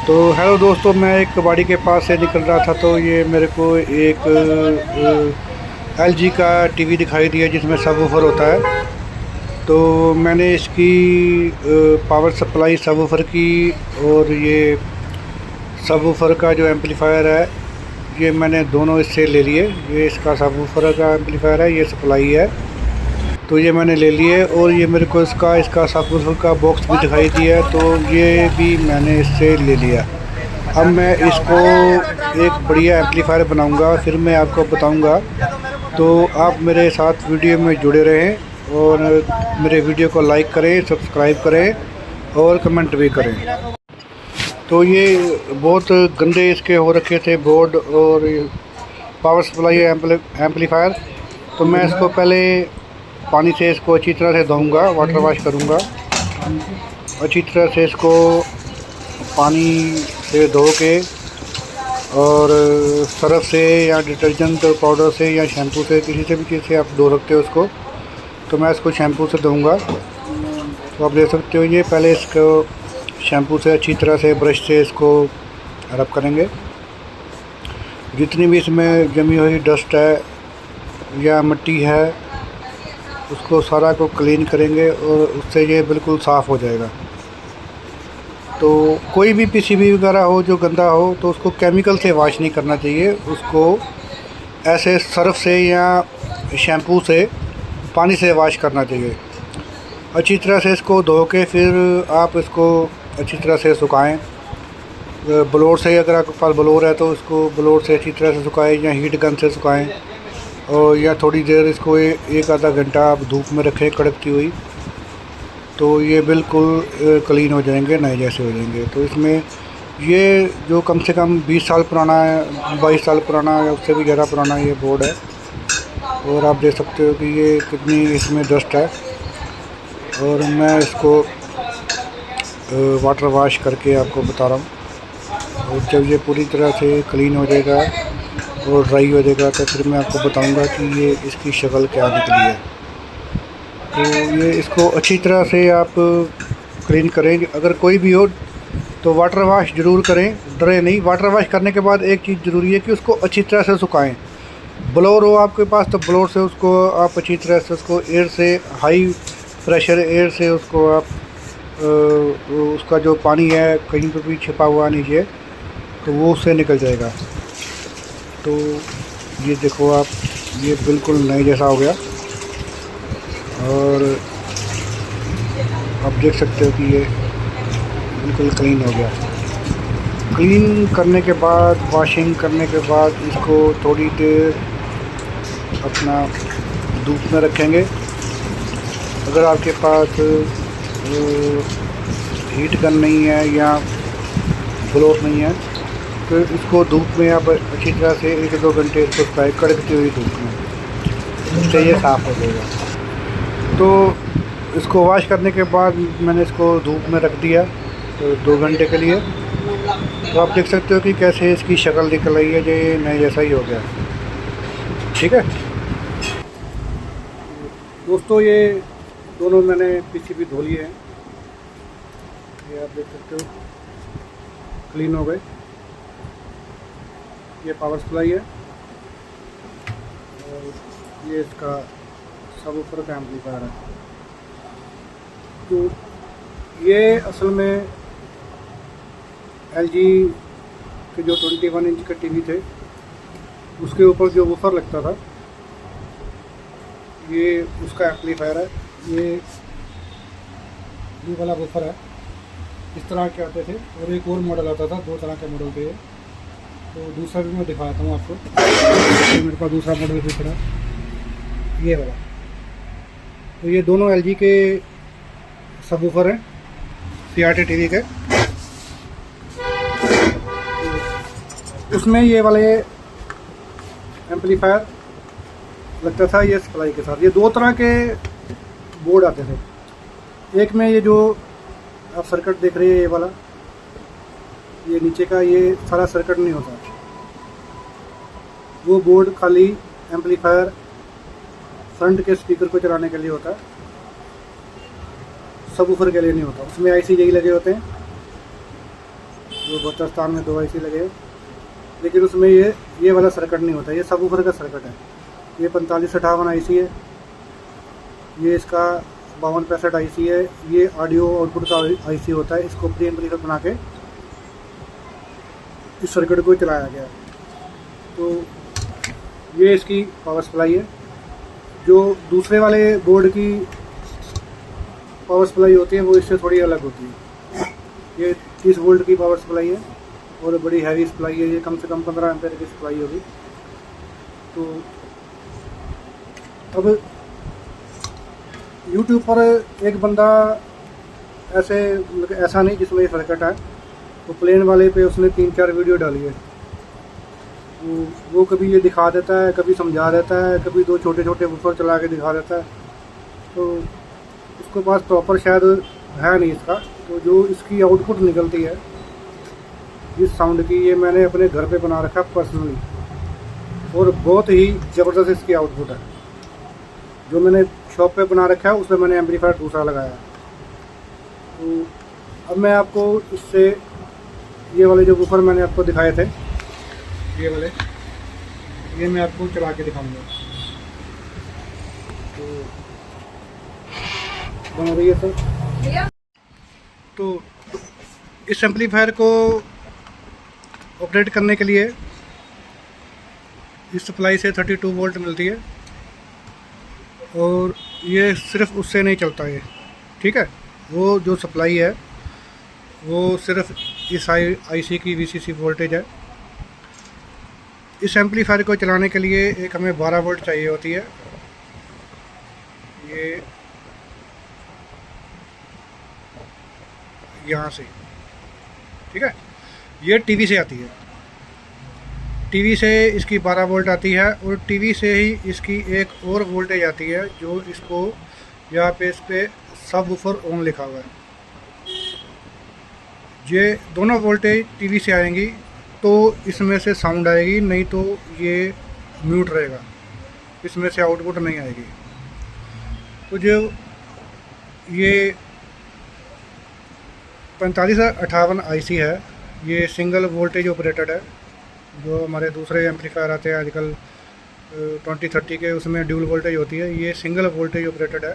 तो हेलो दोस्तों, मैं एक कबाड़ी के पास से निकल रहा था तो ये मेरे को एक एलजी का टीवी दिखाई दिया जिसमें सबवूफर होता है। तो मैंने इसकी पावर सप्लाई सबवूफर की और ये सबवूफर का जो एम्पलीफायर है ये मैंने दोनों इससे ले लिए। ये इसका सबवूफर का एम्पलीफायर है, ये सप्लाई है, तो ये मैंने ले लिए। और ये मेरे को इसका सबवूफर का बॉक्स भी दिखाई दिया है, तो ये भी मैंने इससे ले लिया। अब मैं इसको एक बढ़िया एम्पलीफायर बनाऊंगा, फिर मैं आपको बताऊंगा। तो आप मेरे साथ वीडियो में जुड़े रहें और मेरे वीडियो को लाइक करें, सब्सक्राइब करें और कमेंट भी करें। तो ये बहुत गंदे इसके हो रखे थे बोर्ड और पावर सप्लाई एम्पलीफायर। तो मैं इसको पहले पानी से इसको अच्छी तरह से धोऊंगा, वाटर वॉश करूंगा। अच्छी तरह से इसको पानी से धो के और सर्फ से या डिटर्जेंट पाउडर से या शैम्पू से, किसी से भी चीज़ से आप धो सकते हो उसको। तो मैं इसको शैम्पू से धोऊंगा। तो आप देख सकते हो, ये पहले इसको शैम्पू से अच्छी तरह से ब्रश से इसको रब करेंगे। जितनी भी इसमें जमी हुई डस्ट है या मिट्टी है उसको सारा को क्लीन करेंगे और उससे ये बिल्कुल साफ़ हो जाएगा। तो कोई भी पीसीबी वगैरह हो जो गंदा हो तो उसको केमिकल से वॉश नहीं करना चाहिए, उसको ऐसे सर्फ से या शैम्पू से पानी से वॉश करना चाहिए। अच्छी तरह से इसको धो के फिर आप इसको अच्छी तरह से सुखाएं। ब्लोर से, अगर आपके पास ब्लोर है तो उसको ब्लोर से अच्छी तरह से सुखाएं या हीट गन से सुखाएं। और या थोड़ी देर इसको एक आधा घंटा आप धूप में रखें कड़कती हुई, तो ये बिल्कुल क्लीन हो जाएंगे, नए जैसे हो जाएंगे। तो इसमें ये जो कम से कम 20 साल पुराना है, 22 साल पुराना या उससे भी ज़्यादा पुराना ये बोर्ड है। और आप देख सकते हो कि ये कितनी इसमें डस्ट है। और मैं इसको वाटर वॉश करके आपको बता रहा हूँ। और जब ये पूरी तरह से क्लीन हो जाएगा और ड्राई हो जाएगा तो फिर मैं आपको बताऊँगा कि ये इसकी शक्ल क्या निकली है। तो ये इसको अच्छी तरह से आप क्लीन करें। अगर कोई भी हो तो वाटर वॉश ज़रूर करें, डरे नहीं। वाटर वॉश करने के बाद एक चीज़ ज़रूरी है कि उसको अच्छी तरह से सुखाएं। ब्लोर हो आपके पास तो ब्लोर से उसको आप अच्छी तरह से उसको एयर से, हाई प्रेशर एयर से उसको आप उसका जो पानी है कहीं पर भी छिपा हुआ नीचे तो वो उससे निकल जाएगा। तो ये देखो आप, ये बिल्कुल नए जैसा हो गया। और आप देख सकते हो कि ये बिल्कुल क्लीन हो गया। क्लीन करने के बाद, वॉशिंग करने के बाद इसको थोड़ी देर अपना धूप में रखेंगे। अगर आपके पास हीट गन नहीं है या ब्लोर नहीं है तो इसको धूप में आप अच्छी तरह से 1-2 घंटे इसको फ्राई कड़कती हुई धूप में, इससे ये साफ़ हो जाएगा। तो इसको वॉश करने के बाद मैंने इसको धूप में रख दिया तो 2 घंटे के लिए। तो आप देख सकते हो कि कैसे इसकी शक्ल निकल रही है, जो ये नए जैसा ही हो गया। ठीक है दोस्तों, ये दोनों मैंने पीसीबी धो लिए हैं। ये आप देख सकते हो क्लीन हो गए। ये पावर सप्लाई है और ये इसका सबवूफर का एम्पलीफायर है। तो ये असल में एलजी के जो 21 इंच के टीवी थे उसके ऊपर जो वूफर लगता था ये उसका एम्पलीफायर है। ये वाला वूफर है, इस तरह के आते थे। और एक और मॉडल आता था, 2 तरह के मॉडल थे। तो दूसरा भी मैं दिखाता हूँ आपको। तो मेरे पास दूसरा मॉडल भी खड़ा, ये वाला। तो ये दोनों एलजी के सबवूफर हैं, सीआरटी टीवी के। उसमें ये वाले एम्पलीफायर लगता था ये सप्लाई के साथ। ये 2 तरह के बोर्ड आते थे। एक में ये जो आप सर्किट देख रहे हैं, ये वाला, ये नीचे का ये सारा सर्किट नहीं होता। वो बोर्ड खाली एम्पलीफायर फ्रंट के स्पीकर को चलाने के लिए होता है, सबवूफर के लिए नहीं होता। उसमें आईसी यही लगे होते हैं जो बलूचिस्तान में 2 IC लगे, लेकिन उसमें ये वाला सर्किट नहीं होता, ये सबवूफर का सर्किट है। ये 4558 IC है, ये इसका 5265 IC है। ये ऑडियो आउटपुट का IC होता है, इसको प्री एम्पलीफायर बना के इस सर्किट को चलाया गया। तो ये इसकी पावर सप्लाई है। जो दूसरे वाले बोर्ड की पावर सप्लाई होती है वो इससे थोड़ी अलग होती है। ये 30 वोल्ट की पावर सप्लाई है और बड़ी हैवी सप्लाई है। ये कम से कम 15 एम्पेयर की सप्लाई होगी। तो अब YouTube पर एक बंदा ऐसा नहीं जिसमें ये सर्किट है, तो प्लेन वाले पे उसने 3-4 वीडियो डाली है। वो कभी ये दिखा देता है, कभी समझा देता है, कभी 2 छोटे छोटे वूफर चला के दिखा देता है। तो उसके पास प्रॉपर शायद है नहीं इसका। तो जो इसकी आउटपुट निकलती है इस साउंड की, ये मैंने अपने घर पे बना रखा पर्सनली और बहुत ही ज़बरदस्त इसकी आउटपुट है। जो मैंने शॉप पे बना रखा है उसमें मैंने एम्पलीफायर दूसरा लगाया। तो अब मैं आपको इससे ये वाले जो वूफर मैंने आपको दिखाए थे, ये वाले, ये मैं आपको चला के दिखाऊंगा। तो बना रही है सर। तो इस एम्पलीफायर को ऑपरेट करने के लिए इस सप्लाई से 32 वोल्ट मिलती है और ये सिर्फ उससे नहीं चलता है, ठीक है। वो जो सप्लाई है वो सिर्फ इस IC की VCC वोल्टेज है। इस एम्पलीफायर को चलाने के लिए एक हमें 12 वोल्ट चाहिए होती है। ये यहाँ से, ठीक है। ये टीवी से आती है, टीवी से इसकी 12 वोल्ट आती है और टीवी से ही इसकी एक और वोल्टेज आती है जो इसको यहाँ पे इस पर सबवूफर ऑन लिखा हुआ है। ये दोनों वोल्टेज टीवी से आएंगी तो इसमें से साउंड आएगी, नहीं तो ये म्यूट रहेगा, इसमें से आउटपुट नहीं आएगी। तो जो ये 4558 IC है, ये सिंगल वोल्टेज ऑपरेटेड है। जो हमारे दूसरे एम्पलीफायर आते हैं आजकल 2030 के, उसमें ड्यूल वोल्टेज होती है। ये सिंगल वोल्टेज ऑपरेटेड है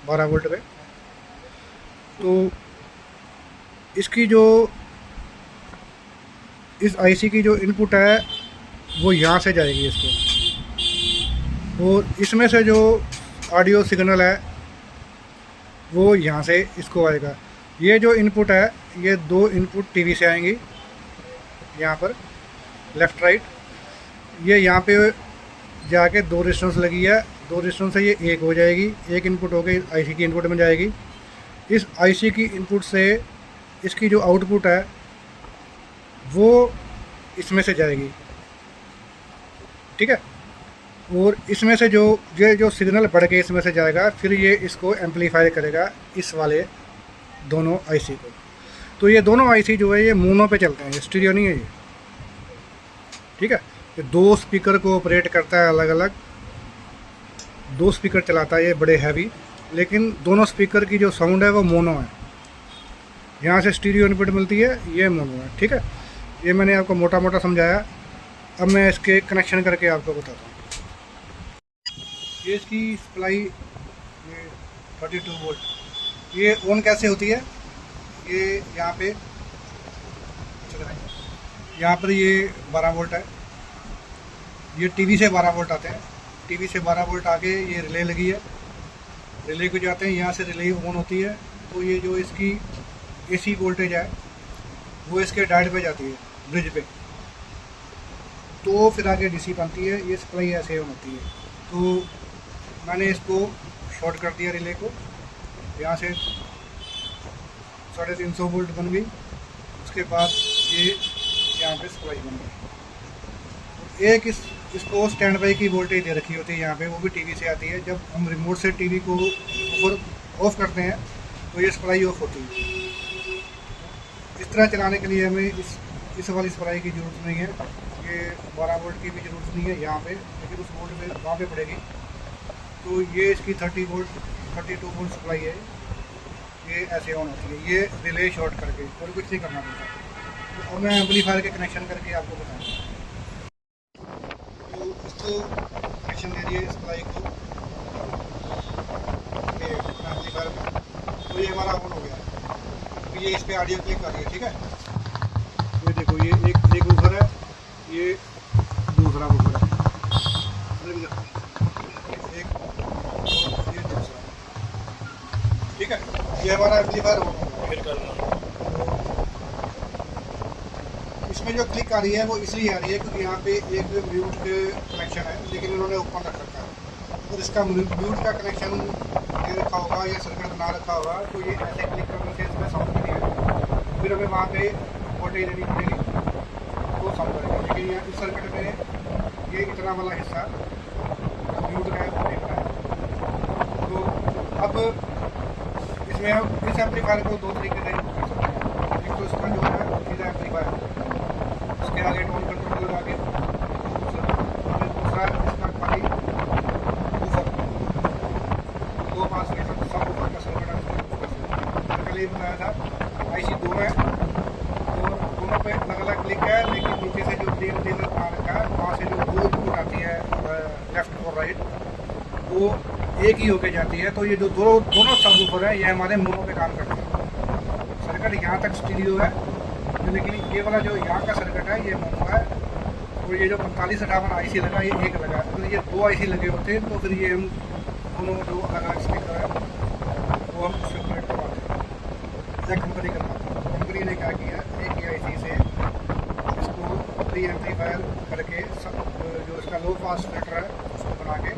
12 वोल्ट पे। तो इसकी जो इस IC की जो इनपुट है वो यहाँ से जाएगी इसको, और इसमें से जो ऑडियो सिग्नल है वो यहाँ से इसको आएगा। ये जो इनपुट है, ये 2 इनपुट टीवी से आएंगी, यहाँ पर लेफ़्ट राइट। ये यहाँ पे जाके 2 रेजिस्टेंस लगी है, 2 रेजिस्टेंस से ये एक हो जाएगी, एक इनपुट हो गई IC की इनपुट में जाएगी। इस IC की इनपुट से इसकी जो आउटपुट है वो इसमें से जाएगी, ठीक है। और इसमें से जो सिग्नल बढ़ के इसमें से जाएगा, फिर ये इसको एम्पलीफाई करेगा इस वाले दोनों IC को। तो ये दोनों IC जो है ये मोनो पे चलते हैं, ये स्टीरियो नहीं है ये, ठीक है। ये 2 स्पीकर को ऑपरेट करता है, अलग अलग 2 स्पीकर चलाता है ये, बड़े हैवी। लेकिन दोनों स्पीकर की जो साउंड है वो मोनो है। यहाँ से स्टीरियो इनपुट मिलती है, ये मोनो है, ठीक है। ये मैंने आपको मोटा मोटा समझाया। अब मैं इसके कनेक्शन करके आपको बताता हूँ। ये इसकी सप्लाई, ये 32 वोल्ट, ये ऑन कैसे होती है। ये यहाँ पे, यहाँ पर ये 12 वोल्ट है। ये टीवी से 12 वोल्ट आते हैं, टीवी से 12 वोल्ट आके ये रिले लगी है, रिले को जाते हैं, यहाँ से रिले ऑन होती है। तो ये जो इसकी AC वोल्टेज है वो इसके डायोड पे जाती है, ब्रिज पे, तो फिर आगे DC बनती है। ये सप्लाई ऐसे ऑन होती है। तो मैंने इसको शॉर्ट कर दिया रिले को, यहाँ से 350 वोल्ट बन गई। उसके बाद ये यहाँ पे सप्लाई बन गई। एक इसको स्टैंड बाई की वोल्टेज दे रखी होती है यहाँ पे, वो भी टीवी से आती है। जब हम रिमोट से टीवी को ऊपर ऑफ करते हैं तो ये सप्लाई ऑफ होती है। इस तरह चलाने के लिए हमें इस वाली सप्लाई की ज़रूरत नहीं है। ये 12 वोल्ट की भी ज़रूरत नहीं है यहाँ पे, लेकिन उस वोल्ट पे वहाँ पे पड़ेगी। तो ये इसकी 32 वोल्ट सप्लाई है, ये ऐसे ऑन होती है। ये रिले शॉर्ट करके, और कुछ नहीं करना पड़ता। और मैं एम्पलीफायर के कनेक्शन करके आपको बताऊँगा। तो इसको कनेक्शन दे दिए सप्लाई को ये एम्पलीफायर में, तो ये हमारा ऑन हो गया है। तो ये इस पर ऑडियो क्लिक कर रही है, ठीक है। ये देखो ये एक वूफर है, ये दूसरा वूफर है, एक और ये दूसरा, ठीक है। ये हमारा एम्पलीफायर ऑन हो गया। इसमें जो क्लिक आ रही है वो इसलिए आ रही है क्योंकि यहाँ पे एक म्यूट के कनेक्शन है, लेकिन इन्होंने ओपन रख रखा है। और इसका म्यूट का कनेक्शन ये रखा होगा या सर्किट ना रखा होगा तो ये ऐसे क्लिक करने से इसमें साउंड नहीं आएगा, फिर हमें वहाँ पे वोल्टेज देनी पड़ेगी तो साउंड आएगा। लेकिन यहाँ इस सर्किट में ये इतना वाला हिस्सा म्यूट का है वो नहीं बनाया। तो अब इसमें हम इस एम्पलीफायर को दो तरीके से यूज कर सकते हैं। एक तो इसका जो है सीधा एम्पलीफायर, उसके आगे टोन कंट्रोल लगा के, और दूसरा इसका खाली वूफर, दो पास के सब वूफर का सर्किट है। कल ये बनाया था आईसी दो है और दोनों पे अलग अलग क्लिक है, लेकिन नीचे से जो ड्रेन लेवल बना रखा है वहाँ से जो दो इनपुट आती है लेफ्ट और राइट वो एक ही होके जाती है। तो ये जो दोनों सब वूफर है ये हमारे मोनो पे काम करते हैं। सर्किट यहाँ तक स्टीरियो है, लेकिन ये वाला जो यहाँ का सर्किट है ये मोनो है। और ये जो 4558 आईसी लगा ये एक लगा है। अगर ये दो आईसी लगे होते तो फिर ये हम दोनों जो अलग अलग स्पीकर है वो हम सेपरेट करवाते हैं या कंपनी करवाते हैं। कंपनी ने क्या किया, एक ही आईसी से इसको प्री एम्पलीफायर करके सब जो इसका लो पास फिल्टर है उसको बना के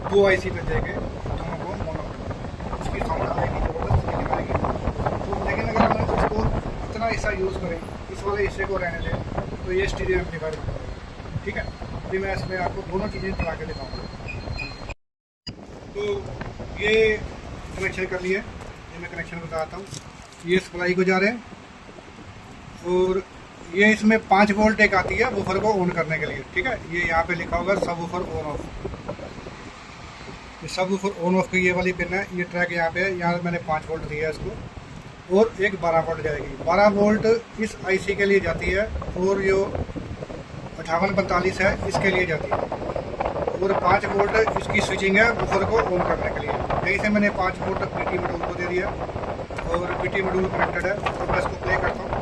दो आईसी पे देके दोनों को मोनो इसकी साउंड आएगी जबरदस्त, लेकिन आएगी। तो लेकिन अगर हम इसको इतना हिस्सा यूज़ करें, इस वाले हिस्से को रहने दें, तो ये स्टीरियो एम्पलीफायर बन जाएगा, ठीक है। अभी मैं इसमें आपको दोनों चीज़ें चला के दिखाऊंगा। तो ये कनेक्शन कर लिए, ये मैं कनेक्शन बताता हूँ। ये सप्लाई को जा रहे हैं और ये इसमें 5 वोल्ट एक आती है वूफर को ऑन करने के लिए, ठीक है। ये यहाँ पे लिखा होगा सब वूफर ऑन ऑफ। सब वूफर ऑन ऑफ की ये वाली पिन है, ये ट्रैक यहाँ पे है। यहाँ मैंने 5 वोल्ट दिया है इसको और एक 12 वोल्ट जाएगी। 12 वोल्ट इस आईसी के लिए जाती है और जो 5845 है इसके लिए जाती है। और 5 वोल्ट इसकी स्विचिंग है वूफर को ऑन करने के लिए। यहीं से मैंने 5 वोल्ट पीटी मॉड्यूल को दे दिया और पीटी मॉड्यूल कनेक्टेड है। तो मैं इसको प्ले करता हूँ।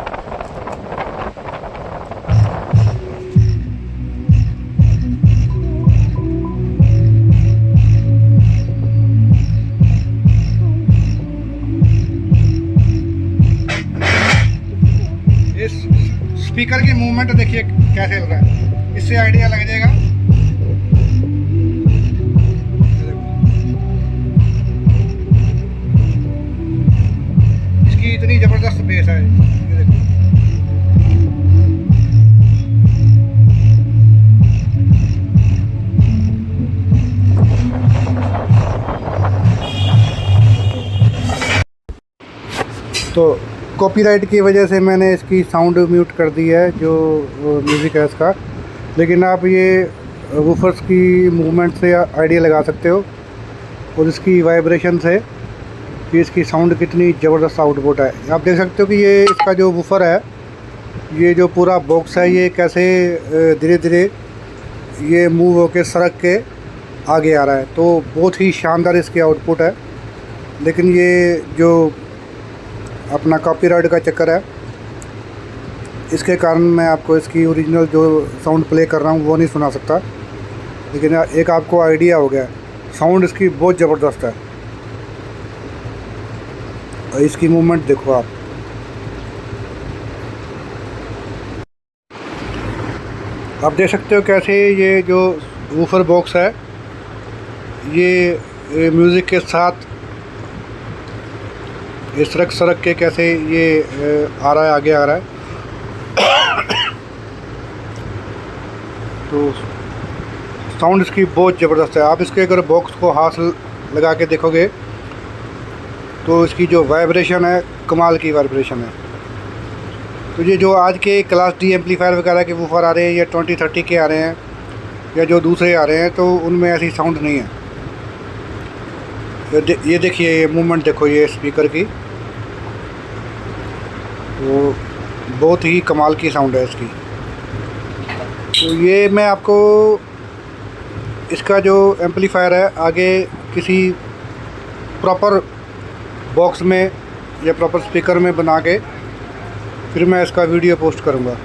स्पीकर की मूवमेंट देखिए कैसे हो रहा है, इससे आइडिया लग जाएगा। इसकी इतनी जबरदस्त बेस है, ये देखो। तो कॉपीराइट की वजह से मैंने इसकी साउंड म्यूट कर दी है जो म्यूज़िक है इसका, लेकिन आप ये वूफर्स की मूवमेंट से आइडिया लगा सकते हो और इसकी वाइब्रेशन से कि इसकी साउंड कितनी ज़बरदस्त आउटपुट है। आप देख सकते हो कि ये इसका जो वूफर है, ये जो पूरा बॉक्स है ये कैसे धीरे धीरे ये मूव होके सरक के आगे आ रहा है। तो बहुत ही शानदार इसकी आउटपुट है। लेकिन ये जो अपना कॉपीराइट का चक्कर है, इसके कारण मैं आपको इसकी ओरिजिनल जो साउंड प्ले कर रहा हूँ वो नहीं सुना सकता। लेकिन एक आपको आइडिया हो गया, साउंड इसकी बहुत ज़बरदस्त है। और इसकी मूवमेंट देखो आप देख सकते हो कैसे ये जो वूफर बॉक्स है ये म्यूज़िक के साथ ये सरक के कैसे ये आ रहा है, आगे आ रहा है। तो साउंड इसकी बहुत ज़बरदस्त है। आप इसके अगर बॉक्स को हाथ लगा के देखोगे तो इसकी जो वाइब्रेशन है कमाल की वाइब्रेशन है। तो ये जो आज के क्लास डी एम्पलीफायर वगैरह के वूफर आ रहे हैं या 2030 के आ रहे हैं या जो दूसरे आ रहे हैं तो उनमें ऐसी साउंड नहीं है। ये देखिए ये मूवमेंट देखो ये स्पीकर की, तो बहुत ही कमाल की साउंड है इसकी। तो ये मैं आपको इसका जो एम्पलीफायर है आगे किसी प्रॉपर बॉक्स में या प्रॉपर स्पीकर में बना के फिर मैं इसका वीडियो पोस्ट करूँगा।